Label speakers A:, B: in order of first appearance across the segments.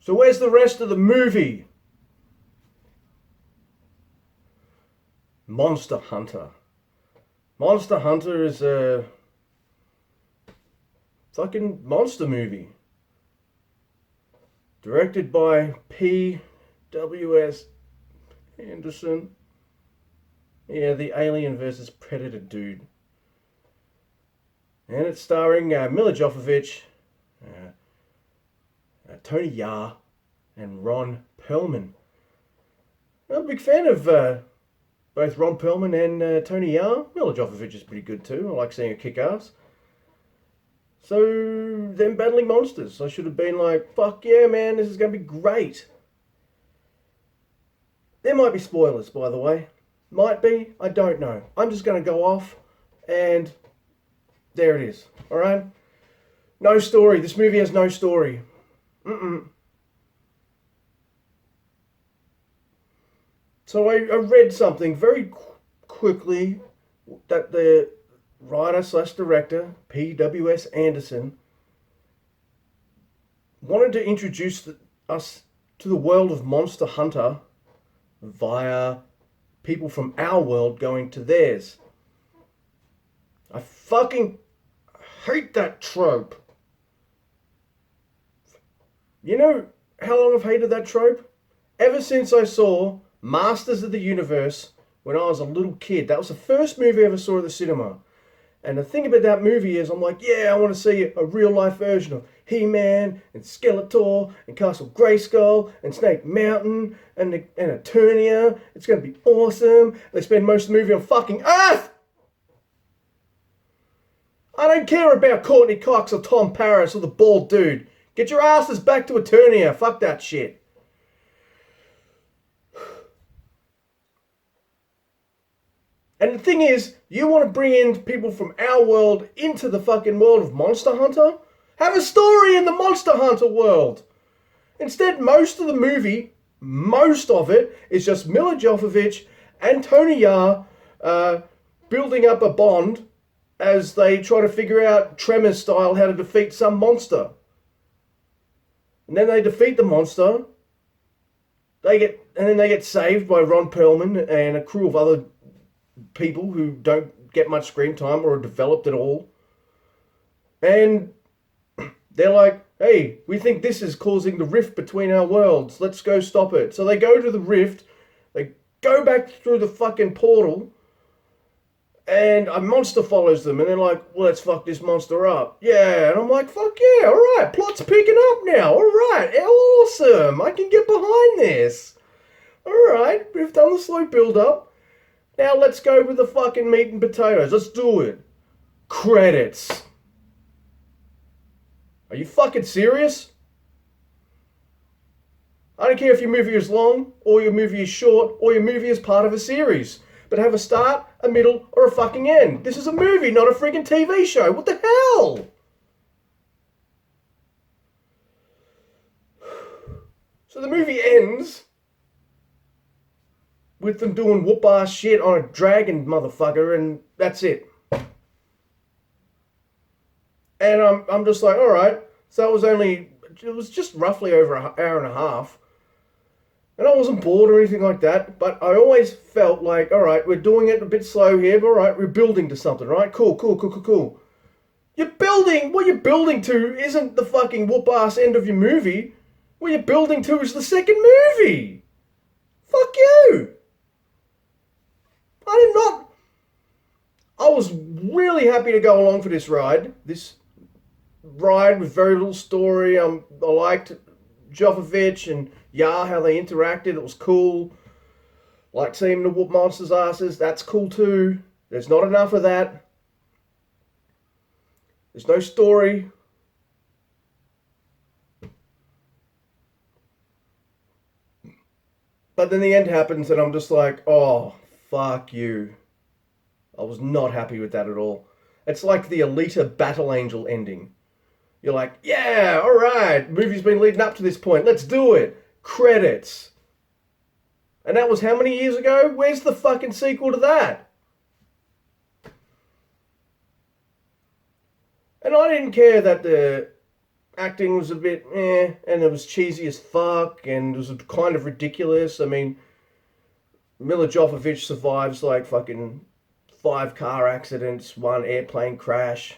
A: So where's the rest of the movie? Monster Hunter. Monster Hunter is a fucking monster movie. Directed by P.W.S. Anderson. Yeah, the Alien versus Predator dude. And it's starring Mila Jovovich, Tony Jaa, and Ron Perlman. I'm a big fan of both Ron Perlman and Tony Jaa. Mila Jovovich is pretty good too. I like seeing her kick ass. So, them battling monsters. I should have been like, fuck yeah, man, this is going to be great. There might be spoilers, by the way. Might be, I don't know. I'm just going to go off, and there it is. Alright? No story. This movie has no story. So I read something very quickly that the writer slash director, P.W.S. Anderson, wanted to introduce us to the world of Monster Hunter via people from our world going to theirs. I fucking hate that trope. You know how long I've hated that trope? Ever since I saw Masters of the Universe when I was a little kid. That was the first movie I ever saw at the cinema. And the thing about that movie is I'm like, yeah, I want to see a real life version of He-Man and Skeletor and Castle Grayskull and Snake Mountain and Eternia. It's going to be awesome. They spend most of the movie on fucking Earth! I don't care about Courtney Cox or Tom Paris or the bald dude. Get your asses back to Eternia. Fuck that shit. And the thing is, you want to bring in people from our world into the fucking world of Monster Hunter? Have a story in the Monster Hunter world. Instead, most of the movie, most of it, is just Mila Jovovich and Tony Jaa building up a bond as they try to figure out Tremors style how to defeat some monster. And then they defeat the monster. And then they get saved by Ron Perlman and a crew of other people who don't get much screen time or are developed at all. And they're like, hey, we think this is causing the rift between our worlds. Let's go stop it. So they go to the rift. They go back through the fucking portal. And a monster follows them. And they're like, well, let's fuck this monster up. Yeah. And I'm like, fuck yeah. All right. Plot's picking up now. All right. Awesome. I can get behind this. All right. We've done the slow build up. Now let's go with the fucking meat and potatoes. Let's do it. Credits. Are you fucking serious? I don't care if your movie is long, or your movie is short, or your movie is part of a series. But have a start, a middle, or a fucking end. This is a movie, not a freaking TV show. What the hell? So the movie ends with them doing whoop-ass shit on a dragon motherfucker, and that's it. And I'm just like, alright, so it was just roughly over an hour and a half. And I wasn't bored or anything like that, but I always felt like, alright, we're doing it a bit slow here, but alright, we're building to something, right? Cool. What you're building to isn't the fucking whoop-ass end of your movie. What you're building to is the second movie. Fuck you. I was really happy to go along for this ride. This ride with very little story. I liked Jovovich and Jaa, how they interacted. It was cool. Like seeing them to whoop monsters' asses. That's cool too. There's not enough of that. There's no story. But then the end happens and I'm just like, oh, fuck you. I was not happy with that at all. It's like the Alita Battle Angel ending. You're like, yeah, alright, movie's been leading up to this point, let's do it. Credits. And that was how many years ago? Where's the fucking sequel to that? And I didn't care that the acting was a bit and it was cheesy as fuck, and it was kind of ridiculous. I mean, Mila Jovovich survives like fucking 5 car accidents, 1 airplane crash,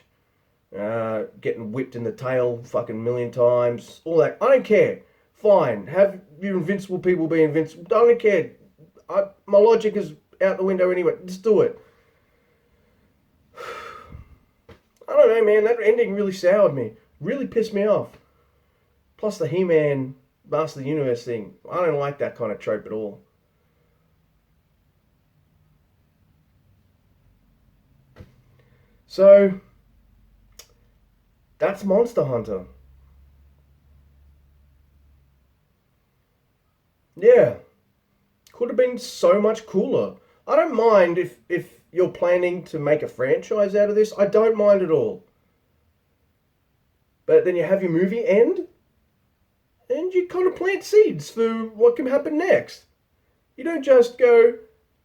A: getting whipped in the tail fucking 1,000,000 times, all that. I don't care. Fine, have your invincible people be invincible. I don't care. My logic is out the window anyway. Just do it. I don't know, man. That ending really soured me. Really pissed me off. Plus the He-Man Master of the Universe thing. I don't like that kind of trope at all. So, that's Monster Hunter. Yeah. Could have been so much cooler. I don't mind if you're planning to make a franchise out of this. I don't mind at all. But then you have your movie end, and you kind of plant seeds for what can happen next. You don't just go,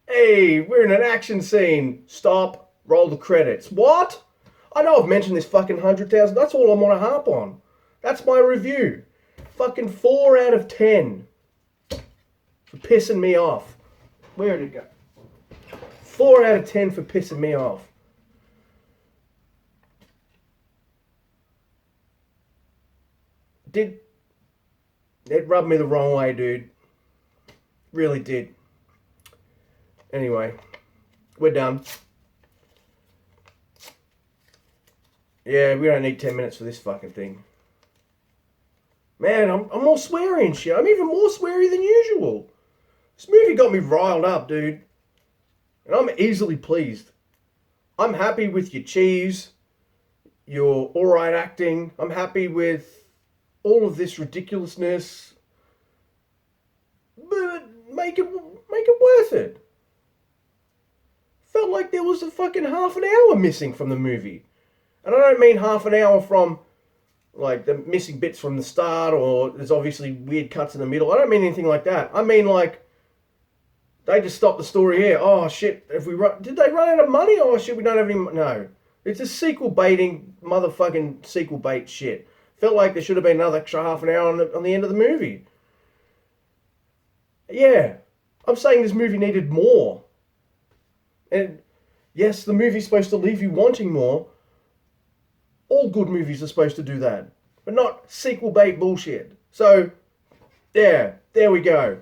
A: hey, we're in an action scene. Stop. Roll the credits. What? I know I've mentioned this fucking 100,000. That's all I'm going to harp on. That's my review. Fucking 4 out of 10. For pissing me off. Where did it go? 4 out of 10 for pissing me off. It rubbed me the wrong way, dude. Really did. Anyway, we're done. Yeah, we don't need 10 minutes for this fucking thing. Man, I'm more sweary and shit. I'm even more sweary than usual. This movie got me riled up, dude. And I'm easily pleased. I'm happy with your cheese, your alright acting. I'm happy with all of this ridiculousness. But make it worth it. Felt like there was a fucking half an hour missing from the movie. And I don't mean half an hour from like the missing bits from the start, or there's obviously weird cuts in the middle. I don't mean anything like that. I mean like they just stopped the story here. Oh shit! Did they run out of money? Oh shit! We don't have any. No, it's a sequel baiting motherfucking sequel bait shit. Felt like there should have been another extra half an hour on the end of the movie. Yeah, I'm saying this movie needed more. And yes, the movie's supposed to leave you wanting more. All good movies are supposed to do that, but not sequel bait bullshit. So, there we go.